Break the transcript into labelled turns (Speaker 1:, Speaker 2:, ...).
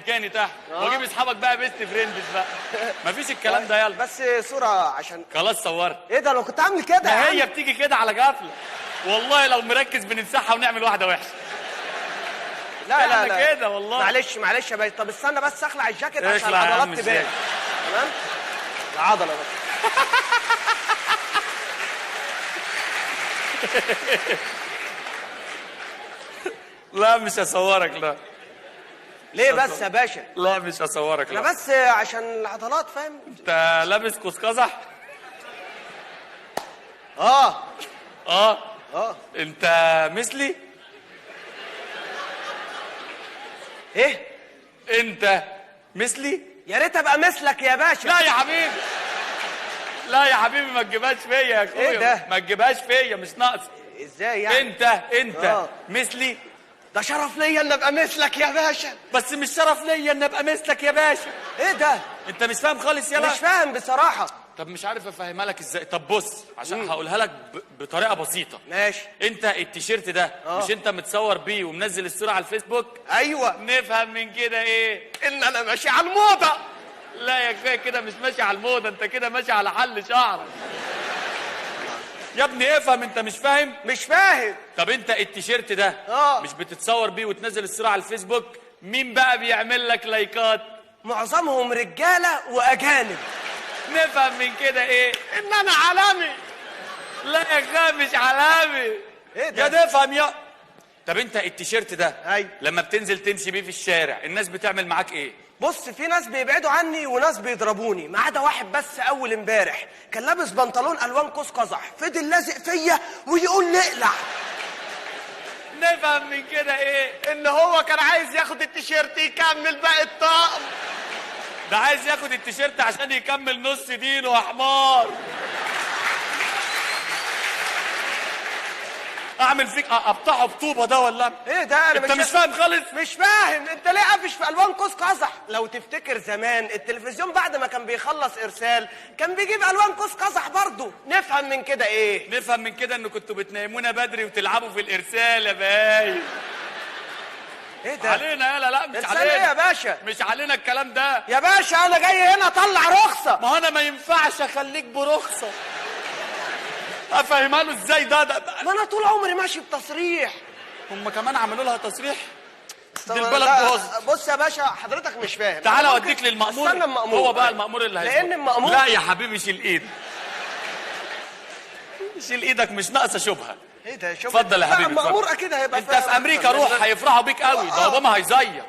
Speaker 1: مجاني تحت واجيب اصحابك بقى بيست فريندز بقى. مفيش الكلام ده. يلا
Speaker 2: بس صورة عشان
Speaker 1: خلاص صورت.
Speaker 2: ايه ده؟ لو كنت عامل كده
Speaker 1: ما هي بتيجي كده على غفله والله، لو مركز بنمسحها ونعمل واحده وحشه.
Speaker 2: لا
Speaker 1: كده والله.
Speaker 2: معلش يا باشا. طب استنى بس اخلع الجاكيت عشان
Speaker 1: اخلع يا عم
Speaker 2: العضلات تبان. تمام. العضله بس.
Speaker 1: لا مش هصورك. لا
Speaker 2: ليه بس يا باشا؟
Speaker 1: لا مش هصورك.
Speaker 2: انا
Speaker 1: لا
Speaker 2: بس عشان العضلات فاهم.
Speaker 1: انت لابس قوس قزح؟
Speaker 2: اه
Speaker 1: انت مثلي؟
Speaker 2: ايه؟
Speaker 1: انت مثلي؟
Speaker 2: يا ريت ابقى مثلك يا باشا.
Speaker 1: لا يا حبيبي، لا يا حبيبي، ما تجيبهاش فيا يا اخويا.
Speaker 2: ايه ده؟
Speaker 1: ما تجيبهاش فيا، مش ناقص.
Speaker 2: ازاي يعني؟
Speaker 1: انت مثلي؟
Speaker 2: ده شرف ليا ان ابقى مثلك يا باشا.
Speaker 1: بس مش شرف ليا ان ابقى مثلك يا باشا.
Speaker 2: ايه ده؟
Speaker 1: انت مش فاهم خالص. يلا
Speaker 2: مش فاهم بصراحه.
Speaker 1: طب مش عارف افهمها لك ازاي. طب بص، عشان هقولها لك بطريقه بسيطه.
Speaker 2: ماشي.
Speaker 1: انت التيشيرت ده مش انت متصور بيه ومنزل الصوره على الفيسبوك؟
Speaker 2: ايوه.
Speaker 1: نفهم من كده ايه؟
Speaker 2: ان انا ماشي على الموضه.
Speaker 1: لا يا اخويا، كده مش ماشي على الموضه، انت كده ماشي على حل شعرك يا ابني. افهم، انت مش فاهم.
Speaker 2: مش فاهم.
Speaker 1: طب انت التيشيرت ده مش بتتصور بيه وتنزل الصوره على الفيسبوك؟ مين بقى بيعمل لك لايكات؟
Speaker 2: معظمهم رجاله واجانب.
Speaker 1: نفهم من كده ايه؟
Speaker 2: ان انا عالمي.
Speaker 1: لا يا اخويا مش عالمي.
Speaker 2: ايه ده؟
Speaker 1: يا تفهم يا. طب انت التيشيرت ده
Speaker 2: ايوه
Speaker 1: لما بتنزل تمشي بيه في الشارع الناس بتعمل معاك ايه؟
Speaker 2: بص، في ناس بيبعدوا عني وناس بيضربوني، ما عدا واحد بس اول امبارح كان لابس بنطلون الوان قوس قزح، فضل لازق فيا ويقول لي اقلع.
Speaker 1: نفهم من كده ايه؟
Speaker 2: ان هو كان عايز ياخد التيشيرت يكمل باقي الطقم.
Speaker 1: ده عايز ياخد التيشيرت عشان يكمل نص دينه يا حمار. اعمل فيك اقطعه بطوبه ده ولا
Speaker 2: ايه ده؟ انا
Speaker 1: انت مش فاهم خالص.
Speaker 2: مش فاهم. انت ليه قافش في الوان قوس قزح؟ لو تفتكر زمان التلفزيون بعد ما كان بيخلص ارسال كان بيجيب الوان قوس قزح برضه. نفهم من كده ايه؟
Speaker 1: نفهم من كده ان كنتوا بتنيمونا بدري وتلعبوا في الارسال يا باي.
Speaker 2: ايه ده؟
Speaker 1: علينا. يلا لا مش علينا.
Speaker 2: ايه يا باشا؟
Speaker 1: مش علينا الكلام ده
Speaker 2: يا باشا. انا جاي هنا اطلع رخصه.
Speaker 1: ما انا ما ينفعش اخليك برخصه. افهمها له ازاي؟ ده
Speaker 2: ما انا طول عمري ماشي بتصريح.
Speaker 1: هم كمان عملوا لها تصريح. دي
Speaker 2: طب
Speaker 1: البلد
Speaker 2: لا،
Speaker 1: باظت.
Speaker 2: بص يا باشا حضرتك مش فاهم.
Speaker 1: تعالى اوديك للمأمور.
Speaker 2: استنى المأمور.
Speaker 1: هو بقى المأمور اللي هيظبط.
Speaker 2: لان المأمور.
Speaker 1: لا يا حبيبي شيل ايدك. شيل ايدك، مش ناقصه شبهه.
Speaker 2: ايه ده؟ شوف
Speaker 1: اتفضل يا حبيبي.
Speaker 2: المأمور اكيد هيبقى
Speaker 1: انت في امريكا روح، هيفرحوا بيك قوي. ده اوباما هيزيط.